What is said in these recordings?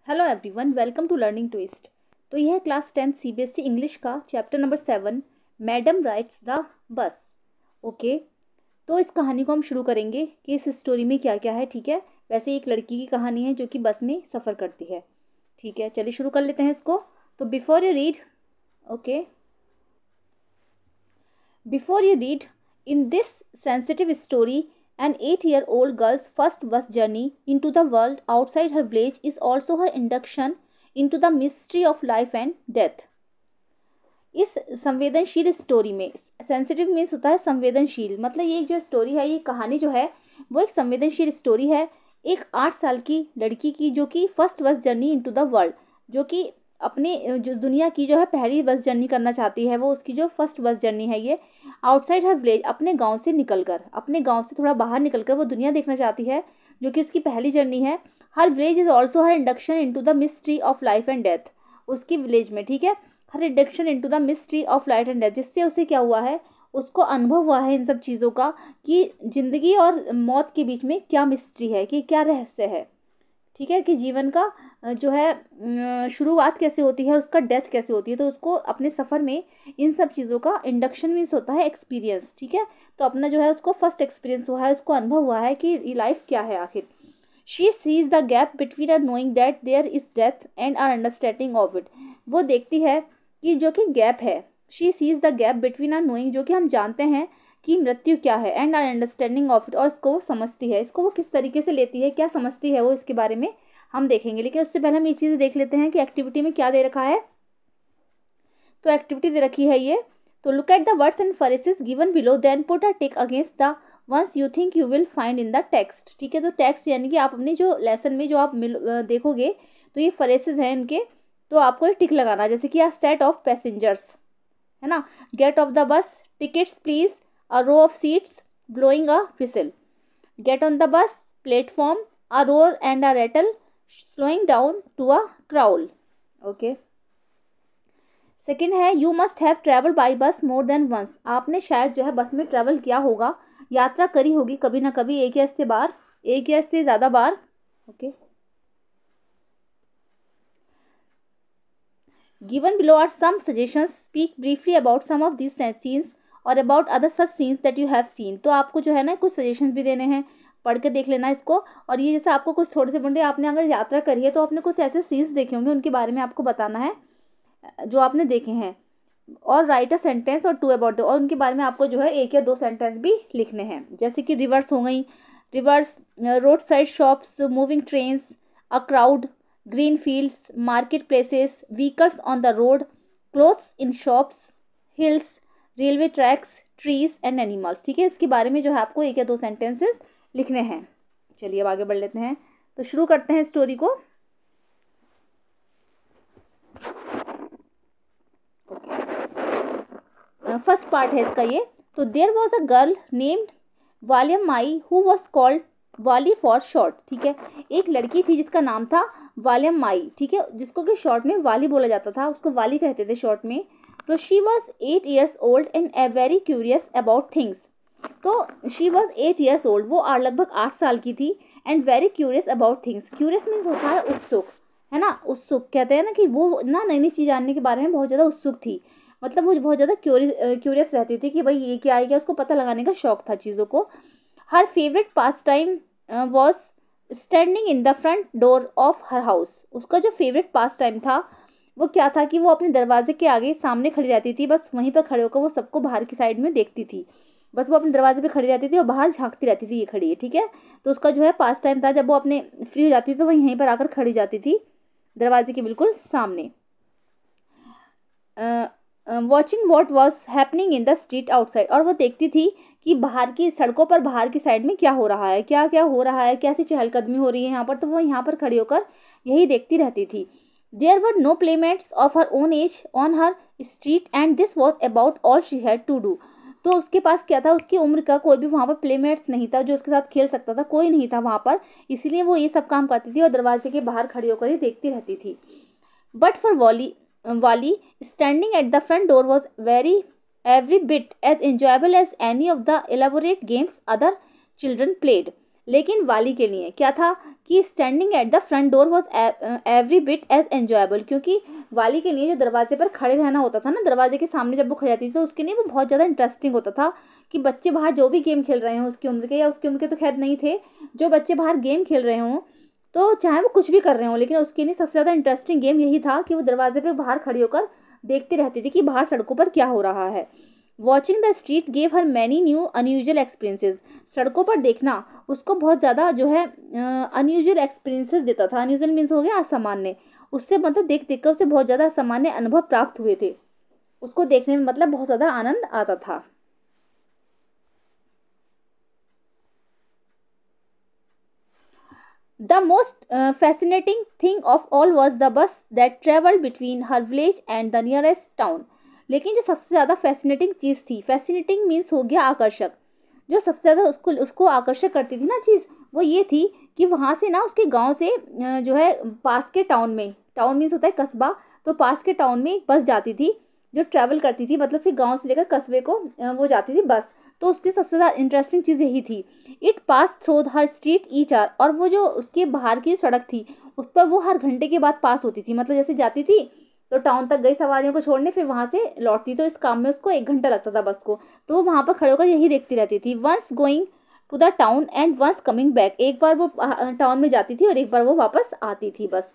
Hello everyone, welcome to learning twist. तो यह है क्लास 10 सीबीएसई इंग्लिश का chapter number 7, madam rides the bus. Okay, तो इस कहानी को हम शुरू करेंगे कि इस स्टोरी में क्या क्या है। ठीक है, वैसे एक लड़की की कहानी है जो कि बस में सफ़र करती है। ठीक है, चलिए शुरू कर लेते हैं इसको। तो before you read, okay, Before you read, in this sensitive story, an 8-year-old girl's first bus journey into the world outside her village is also her induction into the mystery of life and death. इस संवेदनशील story में, sensitive means होता है संवेदनशील, मतलब ये जो story है, ये कहानी जो है वो एक संवेदनशील स्टोरी है। एक 8 साल की लड़की की जो कि first bus journey into the world, जो कि अपने जो दुनिया की जो है पहली बस जर्नी करना चाहती है, वो उसकी जो फर्स्ट बस जर्नी है ये आउटसाइड हर विलेज, अपने गांव से निकलकर, अपने गांव से थोड़ा बाहर निकलकर वो दुनिया देखना चाहती है, जो कि उसकी पहली जर्नी है। Her village is also her induction into the mystery of life and death. उसकी विलेज में, ठीक है, her induction into the mystery of life and death, जिससे उसे क्या हुआ है, उसको अनुभव हुआ है इन सब चीज़ों का कि ज़िंदगी और मौत के बीच में क्या मिस्ट्री है, कि क्या रहस्य है। ठीक है, कि जीवन का जो है शुरुआत कैसे होती है और उसका डेथ कैसे होती है। तो उसको अपने सफ़र में इन सब चीज़ों का इंडक्शन मीन्स होता है एक्सपीरियंस। ठीक है, तो अपना जो है उसको फर्स्ट एक्सपीरियंस हुआ है, उसको अनुभव हुआ है कि ये लाइफ क्या है आखिर। She sees the gap between our knowing that there is death and our understanding of it. वो देखती है कि जो कि गैप है, she sees the gap between our knowing, जो कि हम जानते हैं कि मृत्यु क्या है, and our understanding of it, और इसको वो समझती है, इसको वो किस तरीके से लेती है, क्या समझती है वो, इसके बारे में हम देखेंगे। लेकिन उससे पहले हम ये चीज़ें देख लेते हैं कि एक्टिविटी में क्या दे रखा है। तो एक्टिविटी दे रखी है ये, तो look at the words and phrases given below, then put a tick against the ones you think you will find in the text. ठीक है, तो टेक्स्ट यानी कि आप अपने जो लेसन में जो आप देखोगे, तो ये फ्रेजेस हैं इनके, तो आपको एक टिक लगाना है, जैसे कि अ सेट ऑफ पैसेंजर्स, है ना, get off the bus, tickets please, a row of seats, blowing a whistle, get on the bus, platform, a roar and a rattle, slowing down to a crawl. Okay, second है you must have travel by bus more then once. आपने शायद जो है बस में travel किया होगा, यात्रा करी होगी कभी ना कभी, एक या इससे बार, एक या इससे ज़्यादा बार। Okay, given below are some suggestions, speak briefly about some of this scenes और about other such scenes that you have seen. तो आपको जो है ना कुछ सजेशंस भी देने हैं, पढ़ के देख लेना इसको। और ये जैसे आपको कुछ थोड़े से बंदे, आपने अगर यात्रा करी है तो आपने कुछ ऐसे सीन्स देखे होंगे, उनके बारे में आपको बताना है जो आपने देखे हैं, और राइट अ सेंटेंस और टू अबाउट द, और उनके बारे में आपको जो है एक या दो सेंटेंस भी लिखने हैं, जैसे कि रिवर्स हो गई, reverse, road side shops, moving trains, a crowd, green fields, market places, vehicles on the road, clothes in shops, hills, railway tracks, trees and animals. ठीक है, इसके बारे में जो है आपको एक या दो सेंटेंसेस लिखने हैं। चलिए अब आगे बढ़ लेते हैं, तो शुरू करते हैं स्टोरी को। फर्स्ट पार्ट है इसका ये। तो there was a girl named Valliammai who was called Valli for short. ठीक है, एक लड़की थी जिसका नाम था वालियम माई, ठीक है, जिसको कि शॉर्ट में वाली बोला जाता था, उसको वाली कहते थे शॉर्ट में। तो she was 8 years old and a very curious about things. तो शी वॉज 8 years ओल्ड, वो लगभग 8 साल की थी, and very curious about things. Curious means होता है उत्सुक, है ना, उत्सुक कहते हैं ना, कि वो ना नई नई चीज़ जानने के बारे में बहुत ज़्यादा उत्सुक थी, मतलब वो बहुत ज़्यादा क्यूरियस रहती थी कि भाई ये क्या है, क्या, उसको पता लगाने का शौक था चीज़ों को। हर favourite pass time was standing in the front door of her house. उसका जो फेवरेट पास टाइम था वो क्या था, कि वो अपने दरवाजे के आगे सामने खड़ी रहती थी, बस वहीं पर खड़े होकर वो सबको बाहर की साइड में देखती थी, बस वो अपने दरवाजे पे खड़ी रहती थी और बाहर झांकती रहती थी, ये खड़ी है, ठीक है। तो उसका जो है पास टाइम था, जब वो अपने फ्री हो जाती थी तो वो यहीं पर आकर खड़ी जाती थी दरवाजे के बिल्कुल सामने, watching what was happening in the street outside. और वो देखती थी कि बाहर की सड़कों पर, बाहर की साइड में क्या हो रहा है, क्या क्या हो रहा है, कैसी चहलकदमी हो रही है यहाँ पर, तो वो यहाँ पर खड़ी होकर यही देखती रहती थी। There were no playmates of her own age on her street and this was about all she had to do. तो उसके पास क्या था, उसकी उम्र का कोई भी वहाँ पर प्लेमेट्स नहीं था जो उसके साथ खेल सकता था, कोई नहीं था वहाँ पर, इसीलिए वो ये सब काम करती थी और दरवाजे के बाहर खड़ी होकर ही देखती रहती थी। But for Wally, standing at the front door was every bit as enjoyable as any of the elaborate games other children played. लेकिन वाली के लिए क्या था कि standing at the front door was every bit as enjoyable, क्योंकि वाली के लिए जो दरवाजे पर खड़े रहना होता था ना, दरवाजे के सामने जब वो खड़ी रहती थी तो उसके लिए वो बहुत ज़्यादा इंटरेस्टिंग होता था कि बच्चे बाहर जो भी गेम खेल रहे हों उसकी उम्र के, या उसकी उम्र के तो खैर नहीं थे, जो बच्चे बाहर गेम खेल रहे हों तो चाहे वो कुछ भी कर रहे हों, लेकिन उसके लिए सबसे ज़्यादा इंटरेस्टिंग गेम यही था कि वो दरवाजे पे बाहर खड़ी होकर देखती रहती थी कि बाहर सड़कों पर क्या हो रहा है। Watching the street gave her many new unusual experiences, सड़कों पर देखना उसको बहुत ज़्यादा जो है अनयूजुअल एक्सपीरियंसेस देता था। अनयूजुअल मीन्स हो गया असामान्य, उससे मतलब देख देख कर उसे बहुत ज़्यादा असामान्य अनुभव प्राप्त हुए थे, उसको देखने में मतलब बहुत ज़्यादा आनंद आता था। The most fascinating thing of all was the bus that traveled between her village and the nearest town. लेकिन जो सबसे ज़्यादा फैसिनेटिंग चीज़ थी, फैसिनेटिंग मीन्स हो गया आकर्षक, जो सबसे ज़्यादा उसको उसको आकर्षक करती थी ना चीज़, वो ये थी कि वहाँ से ना उसके गांव से जो है पास के टाउन में, टाउन मीन्स होता है कस्बा, तो पास के टाउन में एक बस जाती थी जो ट्रैवल करती थी, मतलब उसके गांव से लेकर कस्बे को वो जाती थी बस। तो उसकी सबसे ज़्यादा इंटरेस्टिंग चीज़ यही थी। It pass through her street each hour, और वो जो उसके बाहर की सड़क थी उस पर वो हर घंटे के बाद पास होती थी, मतलब जैसे जाती थी तो टाउन तक गई सवारियों को छोड़ने, फिर वहाँ से लौटती, तो इस काम में उसको 1 घंटा लगता था बस को, तो वो वहाँ पर खड़े होकर यही देखती रहती थी। Once going to the town and once coming back, एक बार वो टाउन में जाती थी और एक बार वो वापस आती थी बस।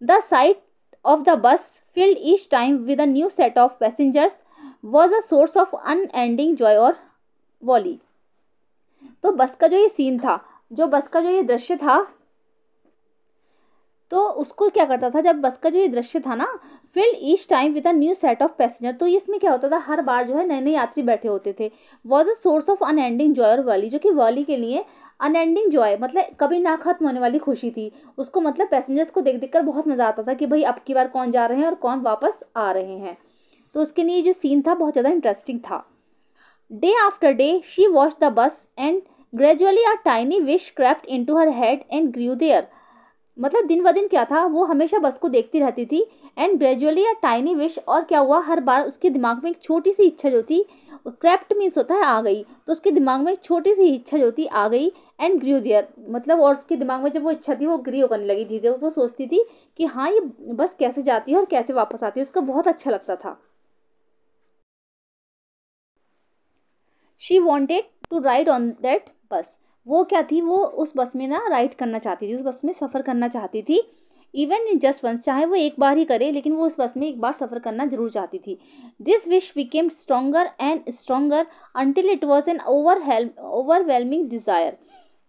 The site of the bus filled each time with a new set of passengers was a source of unending joy और वॉली। तो बस का जो ये सीन था, जो बस का जो ये दृश्य था, तो उसको क्या करता था, जब बस का जो ये दृश्य था ना, field each time with a new set of passenger, तो इसमें क्या होता था, हर बार जो है नए नए यात्री बैठे होते थे। Was a source of unending Joy और वॉली, जो कि वॉली के लिए अनएंडिंग जॉय मतलब कभी ना खत्म होने वाली खुशी थी। उसको मतलब पैसेंजर्स को देख देख कर बहुत मजा आता था कि भाई अब की बार कौन जा रहे हैं और कौन वापस आ रहे हैं, तो उसके लिए जो सीन था बहुत ज़्यादा इंटरेस्टिंग था। Day after day she watch the bus and gradually a tiny wish crept into her head and grew there, मतलब दिन ब दिन क्या था, वो हमेशा बस को देखती रहती थी। And gradually a tiny wish, और क्या हुआ, हर बार उसके दिमाग में एक छोटी सी इच्छा जो थी, क्रेप्ट मीन्स होता है आ गई, तो उसके दिमाग में एक छोटी सी इच्छा जो थी आ गई। एंड ग्रू देयर मतलब, और उसके दिमाग में जब वो इच्छा थी वो ग्री करने लगी थी, तो वो सोचती थी कि हाँ ये बस कैसे जाती है और कैसे वापस आती है, उसको बहुत अच्छा लगता था। She wanted to ride on that bus, वो क्या थी, वो उस बस में ना राइड करना चाहती थी, उस बस में सफ़र करना चाहती थी। इवन इन जस्ट वंस, चाहे वो एक बार ही करे लेकिन वो उस बस में एक बार सफ़र करना जरूर चाहती थी। This wish became stronger and stronger until it was N overwhelming desire.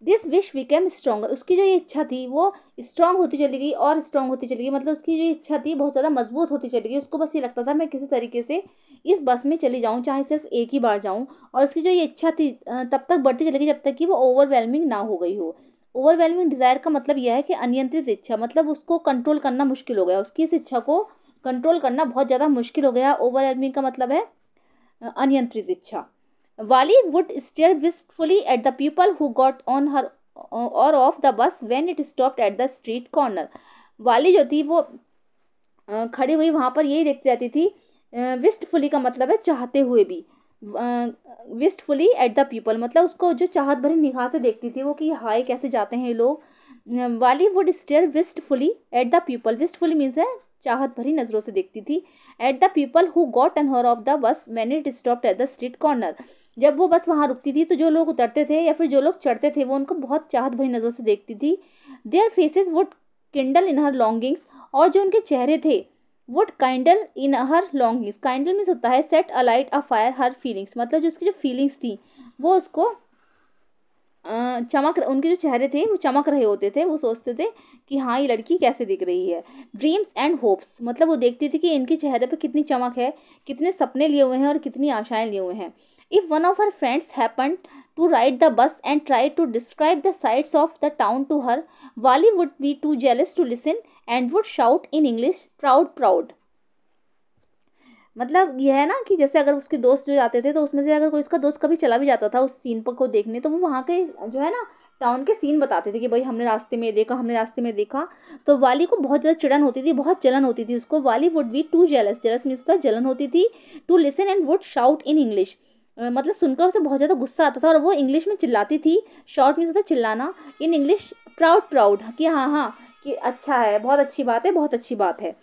This wish became stronger, उसकी जो ये इच्छा थी वो स्ट्रांग होती चली गई और स्ट्रांग होती चली गई, मतलब उसकी जो इच्छा थी बहुत ज़्यादा मजबूत होती चली गई। उसको बस ये लगता था मैं किसी तरीके से इस बस में चली जाऊँ, चाहे सिर्फ एक ही बार जाऊँ, और उसकी जो ये इच्छा थी तब तक बढ़ती चली गई जब तक कि वो ओवरवेलमिंग ना हो गई हो। ओवरवेलमिंग डिज़ायर का मतलब यह है कि अनियंत्रित इच्छा, मतलब उसको कंट्रोल करना मुश्किल हो गया, उसकी इस इच्छा को कंट्रोल करना बहुत ज़्यादा मुश्किल हो गया। ओवरवेलमिंग का मतलब है अनियंत्रित इच्छा। Valli would stare wistfully at the people who got on her or off the bus when it stopped at the street corner. Valli जो थी वो खड़ी हुई वहाँ पर यही देखती रहती थी। विस्टफुली का मतलब है चाहते हुए भी, विस्टफुली एट द पीपल मतलब उसको जो चाहत भरी निगाह से देखती थी वो कि हाय कैसे जाते हैं ये लोग। Valli would stare wistfully at the people, wistfully means है चाहत भरी नज़रों से देखती थी। At the people who got on or off the bus when it stopped at the street corner, जब वो बस वहाँ रुकती थी तो जो लोग उतरते थे या फिर जो लोग चढ़ते थे वो उनको बहुत चाहत भरी नज़रों से देखती थी। Their faces would kindle in her longings, और जो उनके चेहरे थे would kindle in her longings, kindle means होता है set alight a fire her feelings, मतलब जो उसकी जो फीलिंग्स थी वो उसको उनके जो चेहरे थे वो चमक रहे होते थे, वो सोचते थे कि हाँ ये लड़की कैसे दिख रही है। ड्रीम्स एंड होप्स मतलब वो देखती थी कि इनके चेहरे पे कितनी चमक है, कितने सपने लिए हुए हैं और कितनी आशाएं लिए हुए हैं। If one of her friends happen to ride the bus and try to describe the sights of the town to her, Valli would be too jealous to listen and would shout in English proud proud. मतलब यह है ना कि जैसे अगर उसके दोस्त जो जाते थे तो उसमें से अगर कोई उसका दोस्त कभी चला भी जाता था उस सीन पर को देखने, तो वो वहाँ के जो है ना टाउन के सीन बताते थे कि भाई हमने रास्ते में देखा, हमने रास्ते में देखा। तो वाली को बहुत ज़्यादा चिड़न होती थी, बहुत जलन होती थी उसको। Valli would be too jealous, jealous means होता है जलन होती थी। To listen and would shout in English, मतलब सुनकर उसे बहुत ज़्यादा गुस्सा आता था और वो इंग्लिश में चिल्लाती थी। शॉर्ट मीन्स होता है चिल्लाना, इन इंग्लिश प्राउड प्राउड, कि हाँ हाँ कि अच्छा है, बहुत अच्छी बात है, बहुत अच्छी बात है।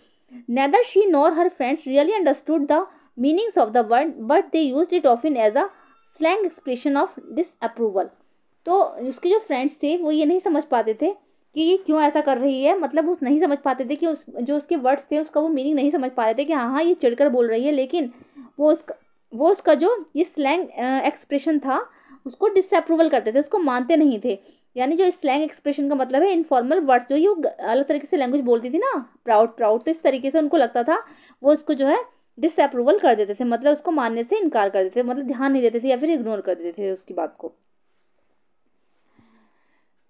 Neither she nor her friends really understood the meanings of the word but they used it often as a slang expression of disapproval. तो उसके जो फ्रेंड्स थे वो ये नहीं समझ पाते थे कि ये क्यों ऐसा कर रही है, मतलब वो नहीं समझ पाते थे कि जो उसके वर्ड्स थे उसका वो मीनिंग नहीं समझ पा रहे थे कि हाँ हाँ ये चिढ़कर बोल रही है, लेकिन वो उसका जो ये स्लैंग एक्सप्रेशन था उसको डिसअप्रूवल करते थे, उसको मानते नहीं थे। यानी जो स्लैंग एक्सप्रेशन का मतलब है इनफॉर्मल वर्ड्स, जो ये वो अलग तरीके से लैंग्वेज बोलती थी ना, प्राउड प्राउड, तो इस तरीके से उनको लगता था, वो उसको जो है डिसअप्रूवल कर देते थे, मतलब उसको मानने से इनकार कर देते थे, मतलब ध्यान नहीं देते थे या फिर इग्नोर कर देते थे उसकी बात को।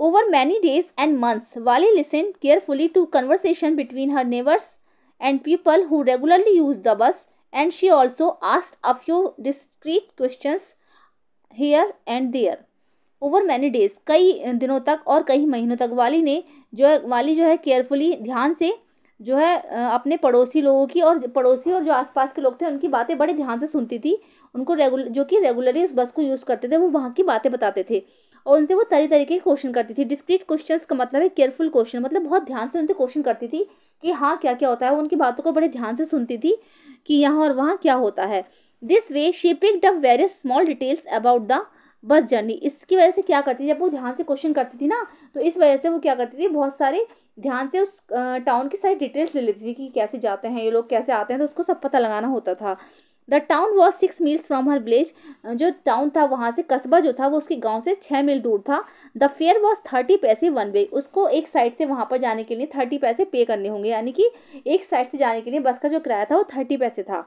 Over many days and months, Wali listened carefully to conversation between her neighbors and people who regularly used the bus, and she also asked a few discreet questions here and there. Over many days, कई दिनों तक और कई महीनों तक वाली जो है केयरफुली, ध्यान से जो है अपने पड़ोसी लोगों की और पड़ोसी और जो आसपास के लोग थे उनकी बातें बड़े ध्यान से सुनती थी। उनको जो कि रेगुलरली उस बस को यूज़ करते थे वो वहाँ की बातें बताते थे और उनसे वो तरह तरीके के क्वेश्चन करती थी। डिस्क्रीट क्वेश्चंस का मतलब है केयरफुल क्वेश्चन, मतलब बहुत ध्यान से उनसे क्वेश्चन करती थी कि हाँ क्या क्या होता है, वो उनकी बातों को बड़े ध्यान से सुनती थी कि यहाँ और वहाँ क्या होता है। This way she picked up various small details about the bus journey. इसकी वजह से क्या करती थी, जब वो ध्यान से क्वेश्चन करती थी ना, तो इस वजह से वो क्या करती थी, बहुत सारे ध्यान से उस टाउन की सारी डिटेल्स ले लेती थी कि कैसे जाते हैं ये लोग, कैसे आते हैं, तो उसको सब पता लगाना होता था। The town was 6 meals from her village. जो टाउन था वहाँ से, कस्बा जो था वो उसके गाँव से 6 मील दूर था। द फेयर वॉज 30 पैसे वन वे। उसको एक साइड से वहाँ पर जाने के लिए 30 पैसे पे करने होंगे, यानी कि एक साइड से जाने के लिए बस का जो किराया था वो 30 पैसे था,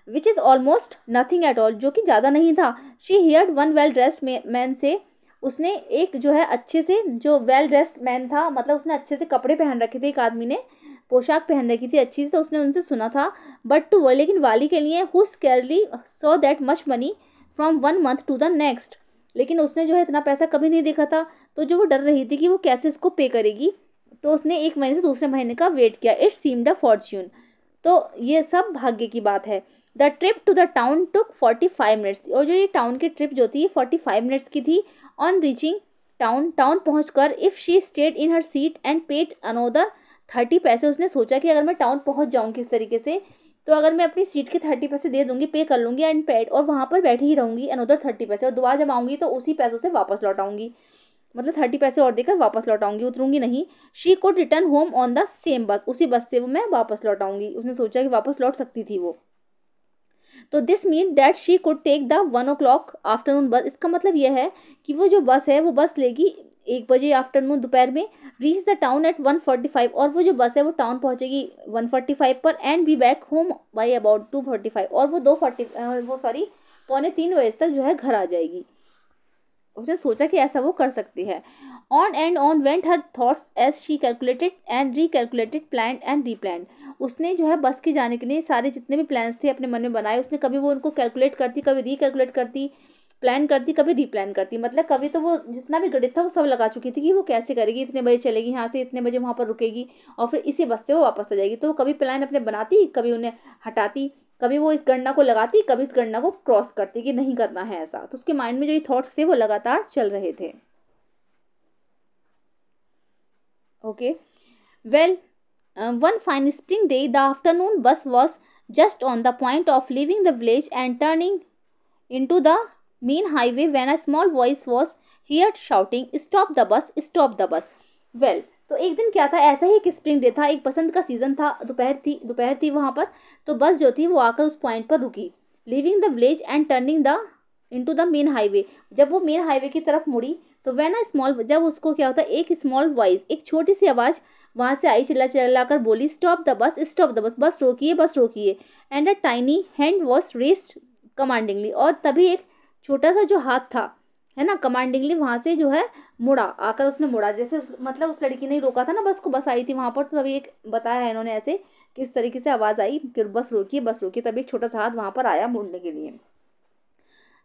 which is almost nothing at all, जो कि ज़्यादा नहीं था। She heard one well dressed man से, उसने एक जो है अच्छे से, जो वेल ड्रेस्ड मैन था, मतलब उसने अच्छे से कपड़े पहन रखे थे, एक आदमी ने पोशाक पहन रखी थी अच्छी से, तो उसने उनसे सुना था। बट टू लेकिन वाली के लिए who scarcely saw that much money from 1 month to the next, लेकिन उसने जो है इतना पैसा कभी नहीं देखा था, तो जो वो डर रही थी कि वो कैसे इसको पे करेगी, तो उसने एक महीने से दूसरे महीने का वेट किया। It seemed a fortune. तो ये सब भाग्य की बात है। The trip to the town took 45 minutes, और जो ये टाउन की ट्रिप जो थी 45 मिनट्स की थी। ऑन रीचिंग टाउन पहुँच कर, if she stayed in her seat and paid another 30 पैसे, उसने सोचा कि अगर मैं टाउन पहुँच जाऊँ किस तरीके से, तो अगर मैं अपनी सीट के 30 पैसे दे दूँगी, पे कर लूँगी एंड पेड, और वहाँ पर बैठी ही रहूँगी अनोदर 30 पैसे, और दोबारा जब आऊँगी तो उसी पैसों से वापस लौट आऊँगी, मतलब 30 पैसे और देकर वापस लौट आऊँगी, उतरूँगी नहीं। She could return home on the same बस, उसी बस से वो मैं वापस लौट आऊँगी, उसने सोचा कि वापस लौट सकती थी वो। तो this mean that she could take the 1 o'clock afternoon bus. इसका मतलब यह है कि वो जो बस है वो बस लेगी 1 बजे आफ्टरनून, दोपहर में। रीच द टाउन एट 1:45, और वो जो बस है वो टाउन पहुंचेगी 1:45 पर, and be back home by about 2:45, और वो 2:40 पौने 3 बजे तक जो है घर आ जाएगी। उसने सोचा कि ऐसा वो कर सकती है। On and on went her thoughts as she calculated and recalculated, plan and replan. उसने जो है बस के जाने के लिए सारे जितने भी प्लान्स थे अपने मन में बनाए, उसने कभी वो उनको कैलकुलेट करती, कभी रिकैलकुलेट करती, प्लान करती, कभी रीप्लान करती, मतलब कभी तो वो जितना भी गणित था वो सब लगा चुकी थी कि वो कैसे करेगी, इतने बजे चलेगी यहाँ से, इतने बजे वहाँ पर रुकेगी, और फिर इसी बस से वो वापस आ जाएगी। तो वो कभी प्लान अपने बनाती, कभी उन्हें हटाती, कभी वो इस गणना को लगाती, कभी इस गणना को क्रॉस करती कि नहीं करना है ऐसा। तो उसके माइंड में जो ये थॉट्स थे वो लगातार चल रहे थे। Okay, well, one fine spring day, the afternoon bus was just on the point of leaving the village and turning into the main highway when a small voice was heard shouting, "Stop the bus! Stop the bus!" Well, तो एक दिन क्या था, ऐसा ही एक spring day था, एक बसंत का सीजन था, दोपहर थी वहाँ पर। तो बस जो थी वो आकर उस पॉइंट पर रुकी। Living the village and turning the into the main highway, जब वो मेन हाईवे की तरफ मुड़ी, तो वह स्मॉल, जब उसको क्या होता है, एक स्मॉल वॉइस, एक छोटी सी आवाज़ वहाँ से आई, चिल्ला चिल्ला कर बोली, "stop the bus! Stop the bus! Bus रोकिए, बस रोकिए!" And a tiny hand was raised commandingly, और तभी एक छोटा सा जो हाथ था, है ना, कमांडिंगली वहाँ से जो है मुड़ा, आकर उसने मुड़ा, जैसे मतलब उस लड़की ने ही रोका था ना बस को, बस आई थी वहाँ पर, तो तभी एक बताया है इन्होंने ऐसे, किस तरीके से आवाज़ आई कि बस रोकिए, बस रोकिए, तभी एक छोटा सा हाथ वहाँ पर आया मुड़ने के लिए।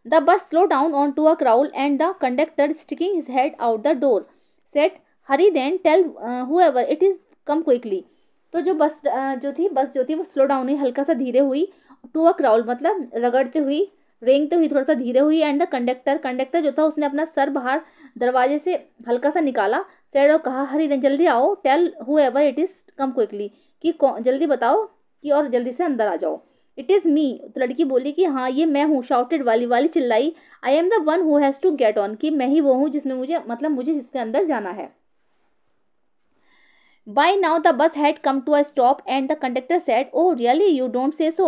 The bus slow down on to a crawl and the conductor sticking his head out the door said, "hurry then tell whoever it is come quickly." तो जो बस जो थी वो स्लो डाउन हुई, हल्का सा धीरे हुई, टू अ क्राउल मतलब रगड़ते हुई, रेंगते हुई थोड़ा सा धीरे हुई। एंड द कंडक्टर, कंडक्टर जो था उसने अपना सर बाहर दरवाजे से हल्का सा निकाला। सेड और कहा, हरी देन, जल्दी आओ, tell whoever it is come quickly, कि जल्दी बताओ कि और जल्दी से अंदर आ जाओ। इट इज़ मी, तो लड़की बोली कि हाँ ये मैं हूँ। शाउटेड वाली, वाली चिल्लाई, I am the one who has to get on, कि मैं ही वो हूँ जिसमें मुझे, मतलब मुझे जिसके अंदर जाना है। By now the bus had come to a stop and the conductor said, "Oh really, you don't say so."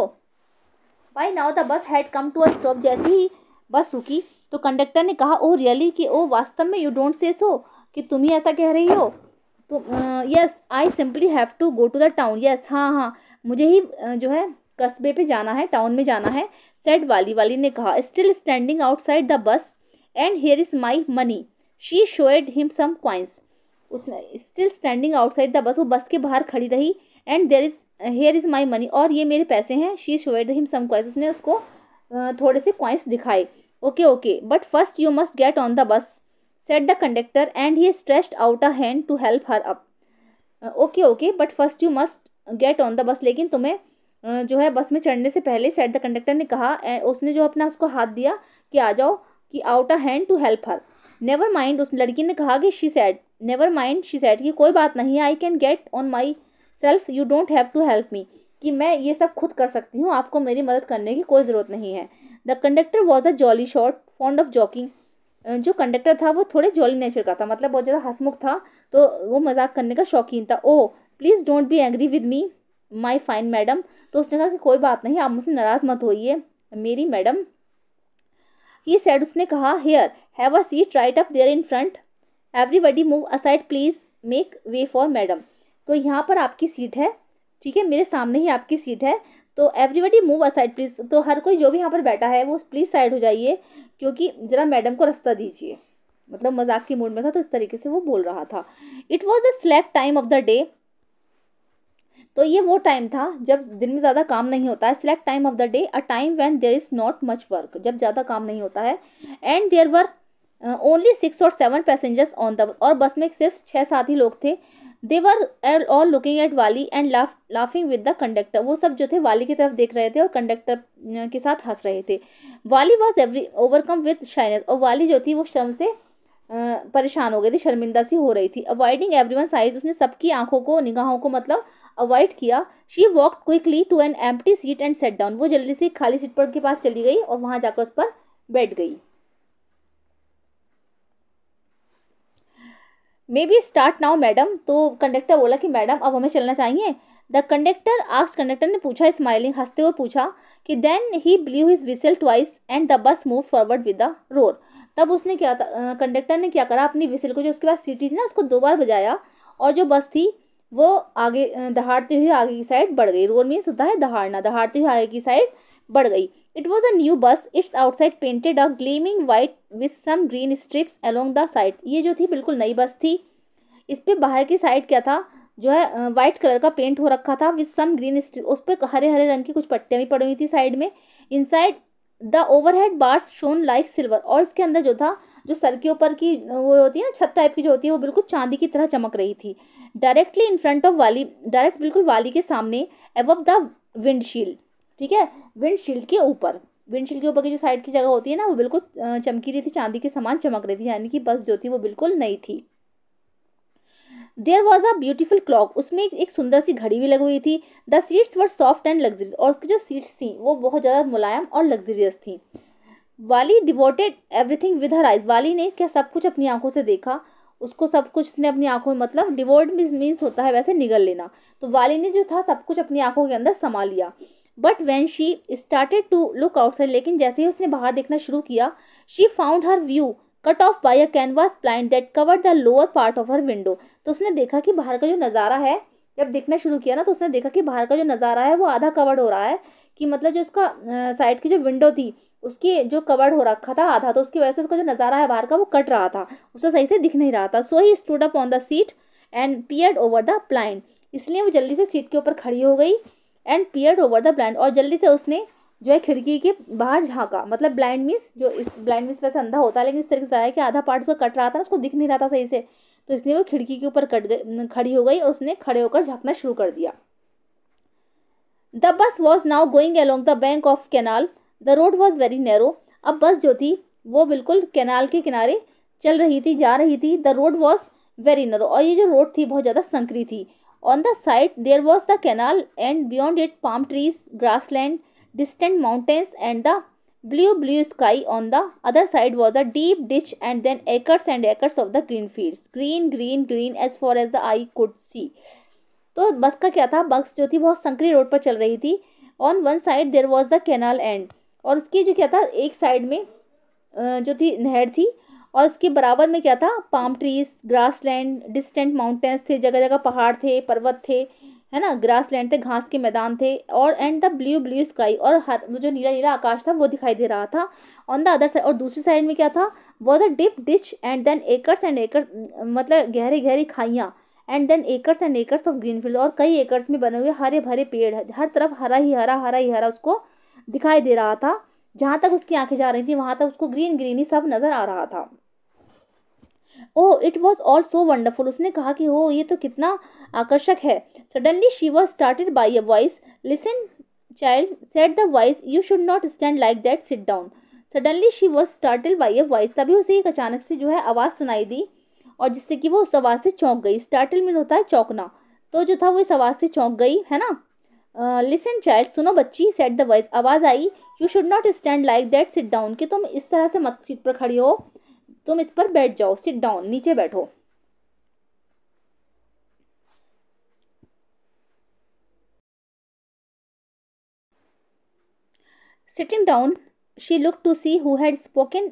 By now the bus had come to a stop, जैसे ही बस रुकी तो कंडक्टर ने कहा, "Oh really, कि ओ वास्तव में, you don't say so, कि तुम ही ऐसा कह रही हो। तो yes I simply have to go to the town, yes हाँ हाँ मुझे ही जो है कस्बे पे जाना है, टाउन में जाना है। सेड वाली, वाली ने कहा, still standing outside the bus, and here is my money. She showed him some coins. उसने still standing outside the bus, वो बस के बाहर खड़ी रही। And there is, here is my money, और ये मेरे पैसे हैं। She showed him some coins, उसने उसको थोड़े से कॉइन्स दिखाए। Okay okay, but first you must get on the bus, said the conductor, and he stretched out a hand to help her up. Okay okay, but first you must get on the बस, लेकिन तुम्हें जो है बस में चढ़ने से पहले, सेड द कंडक्टर ने कहा, उसने जो अपना उसको हाथ दिया कि आ जाओ, कि out a hand to help her. Never mind, उस लड़की ने कहा कि she said, never mind she said, कि कोई बात नहीं, I can get on myself, you don't have to help me, कि मैं ये सब खुद कर सकती हूँ, आपको मेरी मदद करने की कोई ज़रूरत नहीं है। The conductor was a jolly short, fond of joking, जो कंडक्टर था वो थोड़े जॉली नेचर का था, मतलब बहुत ज़्यादा हंसमुख था, तो वो मजाक करने का शौकीन था। Oh please don't be angry with me my fine madam, तो उसने कहा कि कोई बात नहीं, आप मुझसे नाराज़ मत होइए मेरी मैडम। ही सेड, उसने कहा, here have a seat right up there in front, everybody move aside please, make way for madam. तो यहाँ पर आपकी सीट है, ठीक है, मेरे सामने ही आपकी सीट है, तो एवरीबडी मूव असाइड प्लीज़, तो हर कोई जो भी यहाँ पर बैठा है वो प्लीज़ साइड हो जाइए, क्योंकि ज़रा मैडम को रास्ता दीजिए। मतलब मजाक के मूड में था, तो इस तरीके से वो बोल रहा था। It was the slack time of the day, तो ये वो टाइम था जब दिन में ज़्यादा काम नहीं होता है। Select time of the day, a time when there is not much work, जब ज़्यादा काम नहीं होता है। एंड देयर वर ओनली 6 और 7 पैसेंजर्स ऑन द, और बस में सिर्फ 6-7 ही लोग थे। दे वर ऑल लुकिंग एट वाली and laughing with the conductor, वो सब जो थे वाली की तरफ देख रहे थे और कंडक्टर के साथ हंस रहे थे। वाली was every overcome with shyness, और वाली जो थी वो शर्म से परेशान हो गई थी, शर्मिंदा सी हो रही थी। अवॉइडिंग एवरीवन साइज, उसने सबकी आंखों को, निगाहों को मतलब अवॉइड किया। She walked quickly to an empty seat and sat down, वो जल्दी से खाली सीट पर के पास चली गई और वहां जाकर उस पर बैठ गई। May be start now madam, तो कंडक्टर बोला कि मैडम अब हमें चलना चाहिए। द कंडक्टर आस्क्ड, कंडक्टर ने पूछा, स्माइलिंग, हंसते हुए पूछा, कि then he blew his whistle twice and the bus move forward with the roar. तब उसने क्या, कंडक्टर ने क्या करा, अपनी विसल को, जो उसके पास सीटी थी ना, उसको 2 बार बजाया, और जो बस थी वो आगे दहाड़ते हुए आगे की साइड बढ़ गई। रोर मीन्स होता है दहाड़ना, दहाड़ते हुए आगे की साइड बढ़ गई। It was a new bus, its outside painted a gleaming white with some green stripes along the side, ये जो थी बिल्कुल नई बस थी। इस पे बाहर की साइड क्या था, जो है वाइट कलर का पेंट हो रखा था, विथ सम ग्रीन स्ट्रिप, उस पर हरे हरे रंग की कुछ पट्टियां भी पड़ी हुई थी साइड में। Inside the overhead bars shown like silver, और इसके अंदर जो था, जो सर के ऊपर की वो होती है ना, छत टाइप की जो होती है, वो बिल्कुल चांदी की तरह चमक रही थी। डायरेक्टली इन फ्रंट ऑफ वाली, डायरेक्ट बिल्कुल वाली के सामने, एबव द विंडशील्ड, ठीक है, विंडशील्ड के ऊपर, विंडशील्ड के ऊपर की जो साइड की जगह होती है ना, वो बिल्कुल चमकी रही थी, चांदी के समान चमक रही थी, यानी कि बस जो थी वो बिल्कुल नई थी। There was a beautiful clock, उसमें एक सुंदर सी घड़ी भी लगी हुई थी। The seats were soft and luxurious, और उसकी जो सीट्स थी वो बहुत ज़्यादा मुलायम और लग्जरियस थी। वाली devoted everything with her eyes, वाली ने क्या सब कुछ अपनी आंखों से देखा, उसको सब कुछ उसने अपनी आंखों में, मतलब डिवोट मीन्स होता है वैसे निगल लेना, तो वाली ने जो था सब कुछ अपनी आंखों के अंदर समा लिया। But when she started to look outside, लेकिन जैसे ही उसने बाहर देखना शुरू किया, she found her view cut off by a canvas blind that covered the lower part of her window, तो उसने देखा कि बाहर का जो नज़ारा है, जब देखना शुरू किया ना, तो उसने देखा कि बाहर का जो नज़ारा है वो आधा कवर्ड हो रहा है, कि मतलब जो उसका साइड की जो विंडो थी उसकी जो कवर्ड हो रखा था आधा, तो उसकी वजह से उसका जो नज़ारा है बाहर का वो कट रहा था, उसे सही से दिख नहीं रहा था। So he stood up on the seat and peered over the blind, इसलिए वो जल्दी से सीट के ऊपर खड़ी हो गई। And peered over the blind, और जल्दी से उसने जो है खिड़की के बाहर झांका, मतलब ब्लाइंड मीन्स, जो इस ब्लाइंड मीन्स वैसे अंधा होता है, लेकिन इस तरीके से है कि आधा पार्ट उसका कट रहा था, उसको दिख नहीं रहा था सही से, तो इसलिए वो खिड़की के ऊपर कट गई, खड़ी हो गई, और उसने खड़े होकर झांकना शुरू कर दिया। The bus was now going along the bank of canal, the road was very narrow. अब बस जो थी वो बिल्कुल कैनाल के किनारे चल रही थी, जा रही थी। The road was very narrow, और ये जो रोड थी बहुत ज़्यादा संकरी थी। On the side there was the canal and beyond it palm trees, grassland, distant mountains and the blue sky. On the other side was a deep ditch and then acres and acres of the green fields, green green green as far as the eye could see. तो बस का क्या था, बस जो थी बहुत संकरी रोड पर चल रही थी। On one side there was the canal and, और उसकी जो क्या था एक साइड में जो थी नहर थी, और उसके बराबर में क्या था, palm trees, grass land, distant mountains थे, जगह जगह पहाड़ थे, पर्वत थे, है ना, ग्रास लैंड थे, घास के मैदान थे, और एंड द ब्लू स्काई, और वो जो नीला नीला आकाश था वो दिखाई दे रहा था। ऑन द अदर साइड, और दूसरी साइड में क्या था, was a deep ditch and then acres and acres, मतलब गहरी गहरी खाइयाँ, and then acres and acres of green field, और कई एकर्स में बने हुए हरे भरे पेड़, हर तरफ हरा ही हरा उसको दिखाई दे रहा था। जहाँ तक उसकी आंखें जा रही थी वहां तक उसको ग्रीन ग्रीन ही सब नजर आ रहा था। Oh it was all so wonderful, उसने कहा कि हो ये तो कितना आकर्षक है। Suddenly she was started by a voice, listen child said the voice, you should not stand like that, sit down. Suddenly she was started by a voice, तभी उसे एक अचानक से जो है आवाज़ सुनाई दी, और जिससे कि वो उस आवाज़ से चौंक गई। स्टार्टल मीन होता है चौंकना, तो जो था वो इस आवाज़ से चौंक गई, है ना। लिसन चाइल्ड, सुनो बच्ची, सेड द वॉइस, आवाज़ आई, you should not stand like that, sit down, कि तुम इस तरह से मत सीट पर खड़ी हो, तुम इस पर बैठ जाओ, सिट डाउन, नीचे बैठो। Sitting down she look to see who had spoken,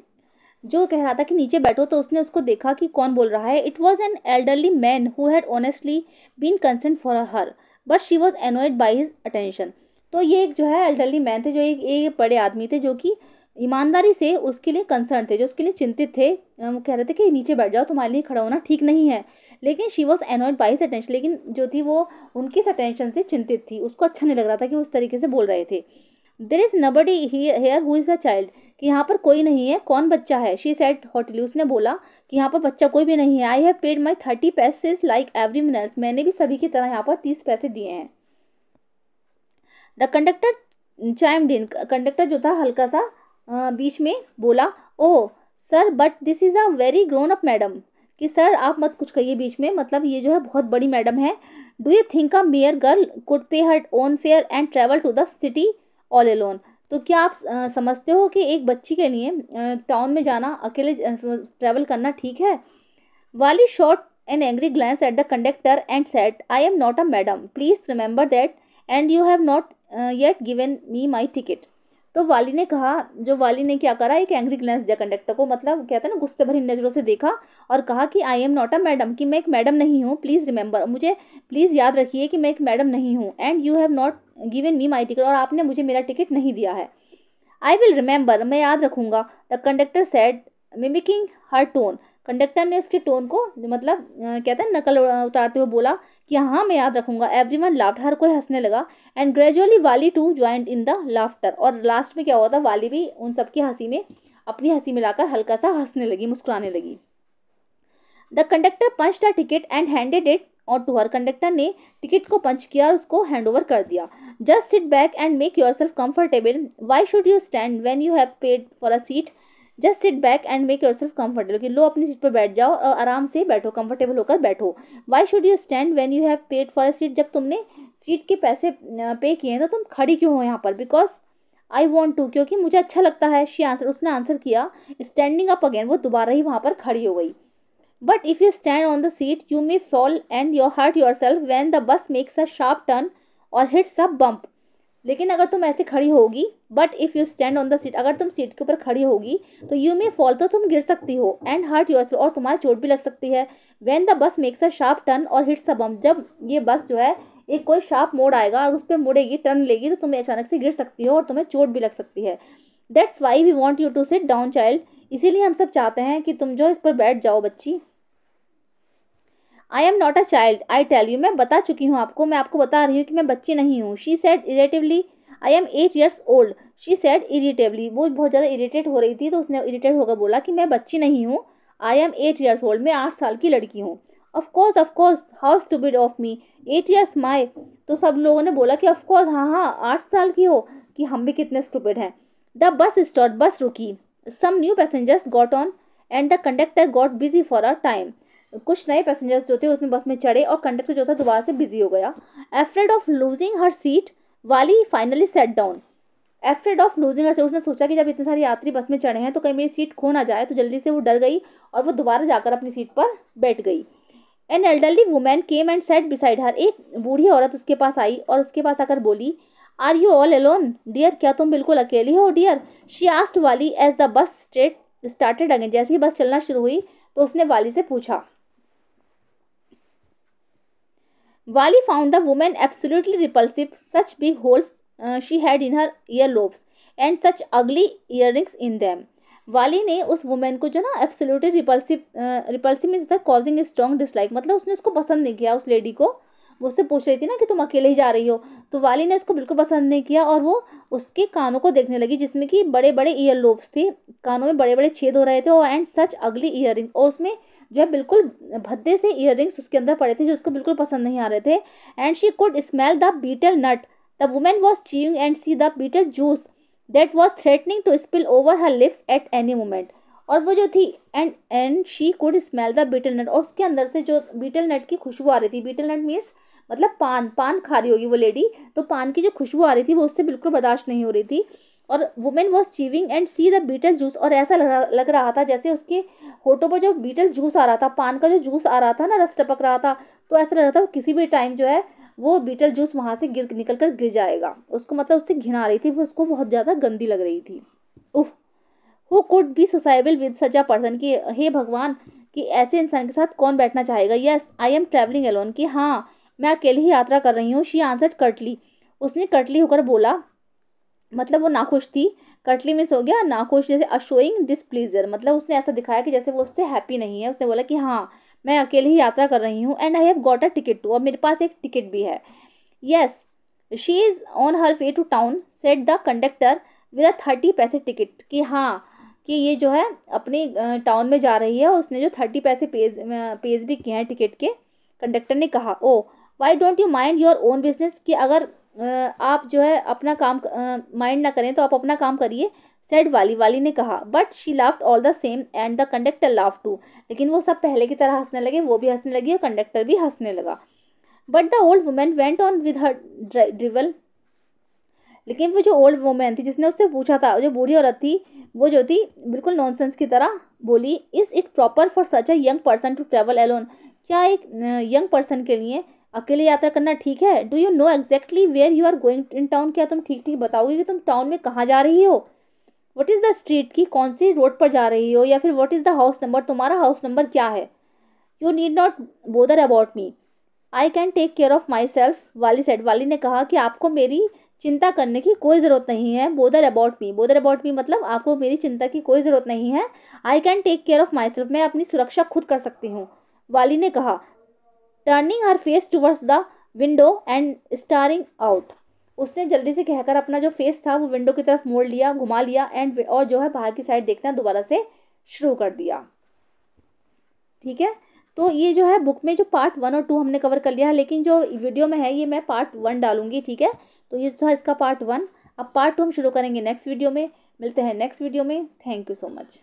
जो कह रहा था कि नीचे बैठो तो उसने उसको देखा कि कौन बोल रहा है। It was an elderly man who had honestly been concern for her, but she was annoyed by his attention. तो ये एक जो है एल्डरली मैन थे, जो एक बड़े आदमी थे, जो कि ईमानदारी से उसके लिए कंसर्न थे, जो उसके लिए चिंतित थे। वो कह रहे थे कि नीचे बैठ जाओ, तुम्हारे लिए खड़ा होना ठीक नहीं है। लेकिन she was annoyed by his attention, लेकिन जो थी वो उनकी इस अटेंशन से चिंतित थी, उसको अच्छा नहीं लग रहा था कि वो उस तरीके से बोल रहे थे। There is nobody here who is a child, कि यहाँ पर कोई नहीं है, कौन बच्चा है। शी सेड हॉटली, उसने बोला कि यहाँ पर बच्चा कोई भी नहीं है। I have paid my 30 passage like every else, मैंने भी सभी की तरह यहाँ पर 30 पैसे दिए हैं। द कंडक्टर चाइम्ड इन, कंडक्टर जो था हल्का सा बीच में बोला, oh sir but this is a very grown up madam, कि सर आप मत कुछ कहिए बीच में, मतलब ये जो है बहुत बड़ी मैडम है। Do you think a mere girl could pay her own fare and travel to the city all alone, तो क्या आप समझते हो कि एक बच्ची के लिए टाउन में जाना, अकेले ट्रैवल करना ठीक है। वाली shot an angry glance at the conductor and said, I am not a madam. Please remember that, and you have not yet given me my ticket. तो वाली ने कहा, जो वाली ने क्या करा, एक एंग्री ग्लैंस दिया कंडक्टर को, मतलब कहते हैं ना गुस्से भरी नजरों से देखा, और कहा कि आई एम नॉट अ मैडम, कि मैं एक मैडम नहीं हूँ। प्लीज़ रिमेंबर, मुझे प्लीज़ याद रखिए कि मैं एक मैडम नहीं हूँ। And you have not given me my ticket, और आपने मुझे मेरा टिकट नहीं दिया है। आई विल रिमेंबर, मैं याद रखूंगा। The conductor said mimicking her tone, conductor ने उसके टोन को मतलब कहते हैं नकल उतारते हुए बोला कि हाँ मैं याद रखूंगा। एवरीवन लाफ्ड, हर कोई हंसने लगा। And gradually Valli too joined in the laughter, और लास्ट में क्या हुआ था, वाली भी उन सबकी हंसी में अपनी हंसी मिलाकर हल्का सा हंसने लगी, मुस्कुराने लगी। The conductor punch the ticket and handed it over to her, conductor ने टिकट को पंच किया और उसको हैंड ओवर कर दिया। Just sit back and make yourself comfortable, why should you stand when you have paid for a seat. Just sit back and make yourself comfortable, कि लो अपनी seat पर बैठ जाओ और आराम से बैठो, कंफर्टेबल होकर बैठो। Y should you stand when you have paid for a seat, जब तुमने सीट के पैसे पे किए हैं तो तुम खड़ी क्यों हो यहाँ पर। बिकॉज आई वॉन्ट टू, क्योंकि मुझे अच्छा लगता है। शी आंसर, उसने आंसर किया। स्टैंडिंग अप अगेन, वो दोबारा ही वहाँ पर खड़ी हो गई। But if you stand on the seat, you may fall and you hurt yourself when the bus makes a sharp turn or hits a bump. लेकिन अगर तुम ऐसे खड़ी होगी, but if you stand on the seat, अगर तुम seat के ऊपर खड़ी होगी तो यू मे फॉल, तो तुम गिर सकती हो। एंड हर्ट योरसेल्फ, और तुम्हारी चोट भी लग सकती है। When the bus makes a sharp turn और हिट्स अ बम्प, जब ये बस जो है एक कोई शार्प मोड़ आएगा और उस पर मुड़ेगी, टर्न लेगी, तो तुम्हें अचानक से गिर सकती हो और तुम्हें चोट भी लग सकती है। That's why we want you to sit down child, इसीलिए हम सब चाहते हैं कि तुम जो इस पर बैठ जाओ बच्ची। I am not a child I tell you, मैं बता चुकी हूँ आपको, मैं आपको बता रही हूँ कि मैं बच्ची नहीं हूँ। She said irritatively, I am 8 years old, she said irritably, वो बहुत ज़्यादा इरिटेट हो रही थी, तो उसने इरिटेट होकर बोला कि मैं बच्ची नहीं हूँ। आई एम 8 years ओल्ड, मैं 8 साल की लड़की हूँ। Of course how stupid of me, 8 years माई, तो सब लोगों ने बोला कि ऑफ कोर्स, हाँ हाँ 8 साल की हो, कि हम भी कितने स्टूपिड हैं। द बस स्टॉप, बस रुकी। Some new passengers got on and the conductor got busy for a time. कुछ नए पैसेंजर्स जो थे उसमें बस में चढ़े और कंडक्टर जो था दोबारा से बिजी हो गया। Afraid of losing her seat Valli finally sat down. Afraid of losing her seat, उसने सोचा कि जब इतने सारे यात्री बस में चढ़े हैं तो कहीं मेरी सीट खो ना जाए, तो जल्दी से वो डर गई और वो दोबारा जाकर अपनी सीट पर बैठ गई। An elderly women came and set beside her. एक बूढ़ी औरत उसके पास आई और उसके पास आकर बोली, are you all alone dear, क्या तुम बिल्कुल अकेली हो dear? She asked Valli as the bus started again. जैसे ही बस चलना शुरू हुई तो उसने वाली से पूछा। वाली found the women absolutely repulsive, such big holes she had in her year lobes and such अगली इयररिंग्स इन देम। वाली ने उस वुमेन को जो ना absolutely repulsive, repulsive means the causing strong dislike, मतलब उसने उसको पसंद नहीं किया, उस लेडी को। वो उससे पूछ रही थी ना कि तुम अकेले ही जा रही हो, तो वाली ने उसको बिल्कुल पसंद नहीं किया और वो उसके कानों को देखने लगी जिसमें कि बड़े बड़े ईयर लोब्स थे, कानों में बड़े बड़े छेद हो रहे थे, और एंड सच अगली इयररिंग, और उसमें जो है बिल्कुल भद्दे से इयररिंग्स उसके अंदर पड़े थे जो उसको बिल्कुल पसंद नहीं आ रहे थे। And she could smell the betel nut the woman was chewing and see the betel juice that was threatening to spill over her lips at any moment. और वो जो थी, and she could smell the betel nut, और उसके अंदर से जो beetle नट की खुशबू आ रही थी, बीटल नट मीन्स मतलब पान, पान खा रही होगी वो लेडी, तो पान की जो खुशबू आ रही थी वो उससे बिल्कुल बर्दाश्त नहीं हो रही थी। और women was chewing and see the betel juice, और ऐसा लग रहा था जैसे उसके होठों पर जो बीटल जूस आ रहा था, पान का जो जूस आ रहा था ना, रस टपक रहा था, तो ऐसा लग रहा था किसी भी टाइम जो है वो बीटल जूस वहां से निकल कर गिर जाएगा उसको, मतलब उससे घिना रही थी वो, उसको बहुत ज़्यादा गंदी लग रही थी। उफ, who could be sociable with such a person, कि हे भगवान, कि ऐसे इंसान के साथ कौन बैठना चाहेगा। Yes I am travelling alone, कि हाँ मैं अकेली ही यात्रा कर रही हूँ। शी आंसर्ड कर्टली, उसने कर्टली होकर बोला, मतलब वो नाखुश थी। कर्टली मिस हो गया नाखुश, जैसे अशोइंग डिसप्लीजर, मतलब उसने ऐसा दिखाया कि जैसे वो उससे हैप्पी नहीं है। उसने बोला कि हाँ मैं अकेले ही यात्रा कर रही हूँ, and I have got a ticket too, और मेरे पास एक टिकट भी है। Yes she is on her way to town said the conductor with a 30 पैसे टिकट, कि हाँ कि ये जो है अपने टाउन में जा रही है, और उसने जो 30 पैसे पेज भी किए हैं टिकट के। कंडक्टर ने कहा, oh why don't you mind your own business, कि अगर आप जो है अपना काम माइंड ना करें तो आप अपना काम करिए। सेड वाली, वाली ने कहा, but she laughed all the same and the conductor laugh too, लेकिन वो सब पहले की तरह हंसने लगे, वो भी हंसने लगी और कंडक्टर भी हंसने लगा। But the old woman went on with her drivel, लेकिन वो जो ओल्ड वुमेन थी जिसने उससे पूछा था, जो बूढ़ी औरत थी, वो जो थी बिल्कुल नॉनसेंस की तरह बोली, is it proper for such a young person to travel alone, क्या एक यंग पर्सन के लिए अकेले यात्रा करना ठीक है? Do you know exactly where you are going in town, क्या तुम ठीक ठीक बताओगे कि तुम टाउन में कहाँ जा रही हो? वट इज़ द स्ट्रीट, की कौन सी रोड पर जा रही हो, या फिर what is the house number, तुम्हारा हाउस नंबर क्या है? You need not bother about me, I can take care of myself, Valli said, Valli ने कहा कि आपको मेरी चिंता करने की कोई ज़रूरत नहीं है। Bother about me, bother about me मतलब आपको मेरी चिंता की कोई ज़रूरत नहीं है। I can take care of myself, मैं अपनी सुरक्षा खुद कर सकती हूँ, वाली ने कहा, turning her face towards the window and starring out. उसने जल्दी से कहकर अपना जो फेस था वो विंडो की तरफ मोड़ लिया, घुमा लिया, एंड और जो है बाहर की साइड देखना दोबारा से शुरू कर दिया। ठीक है, तो ये जो है बुक में जो पार्ट 1 और 2 हमने कवर कर लिया है, लेकिन जो वीडियो में है ये मैं पार्ट 1 डालूंगी। ठीक है, तो ये था इसका पार्ट 1। अब पार्ट 2 हम शुरू करेंगे नेक्स्ट वीडियो में। मिलते हैं नेक्स्ट वीडियो में। Thank you so much.